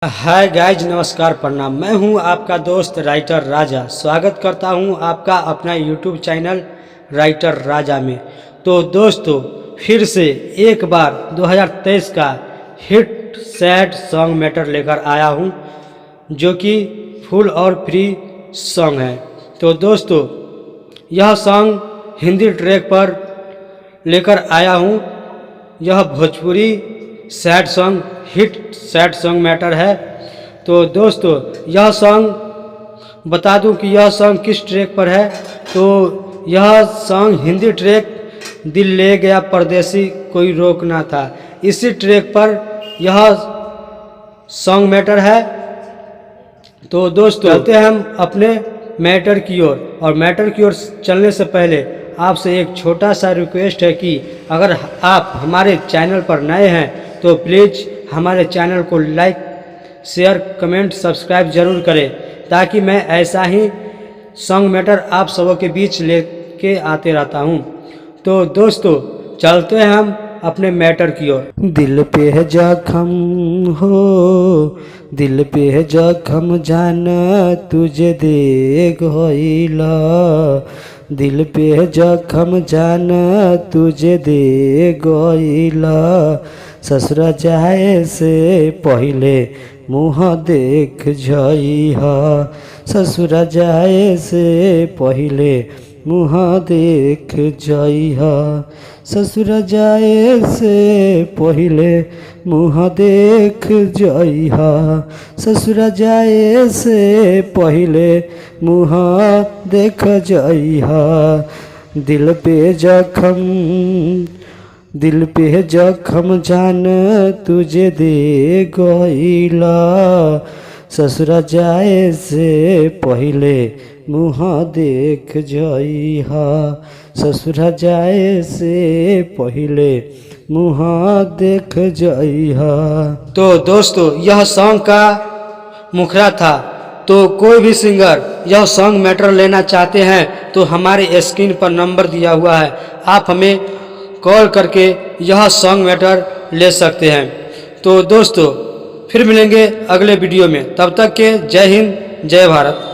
Hi guys, नमस्कार, प्रणाम। मैं हूं आपका दोस्त राइटर राजा। स्वागत करता हूं आपका अपना यूट्यूब चैनल राइटर राजा में। तो दोस्तों, फिर से एक बार 2023 का हिट सैड सॉन्ग मैटर लेकर आया हूं, जो कि फुल और फ्री सॉन्ग है। तो दोस्तों, यह सॉन्ग हिंदी ट्रैक पर लेकर आया हूं। यह Bhojpuri sad song, hit sad song matter है। तो दोस्तों, यह सॉन्ग बता दूं कि यह सॉन्ग किस ट्रैक पर है। तो यह सॉन्ग हिंदी ट्रैक दिल ले गया परदेसी कोई रोकना था, इसी ट्रैक पर यह सॉन्ग मैटर है। तो दोस्तों, चलते हैं हम अपने मैटर की ओर। और मैटर की ओर चलने से पहले आपसे एक छोटा सा रिक्वेस्ट है कि अगर आप हमारे चैनल पर नए हैं तो प्लीज़ हमारे चैनल को लाइक, शेयर, कमेंट, सब्सक्राइब ज़रूर करें, ताकि मैं ऐसा ही सॉन्ग मैटर आप सबों के बीच लेके आते रहता हूं। तो दोस्तों, चलते हैं हम अपने मैटर की ओर। दिल पे है जख्म हो, दिल पे है जख्म, जाना तुझे देख होइला। दिल पे है जख्म, जाना तुझे दे गइला। ससुरा जाए से पहले मुँह देख जइहा। ससुरा जाए से पहले मुँह देख जइहा। ससुरा जाए से पहले मुँह देख जइहा। ससुरा जाए से पहले मुँह देख जइहा। दिल पे जख्म, दिल पे जख्म, जान तुझे दे गइला। ससुरा जाए से पहले मुँह देख जइहा। ससुरा जाए से पहले मुँह देख जइहा। तो दोस्तों, यह सॉन्ग का मुखरा था। तो कोई भी सिंगर यह सॉन्ग मैटर लेना चाहते हैं तो हमारे स्क्रीन पर नंबर दिया हुआ है, आप हमें कॉल करके यह सॉन्ग मैटर ले सकते हैं। तो दोस्तों, फिर मिलेंगे अगले वीडियो में। तब तक के जय हिंद, जय भारत।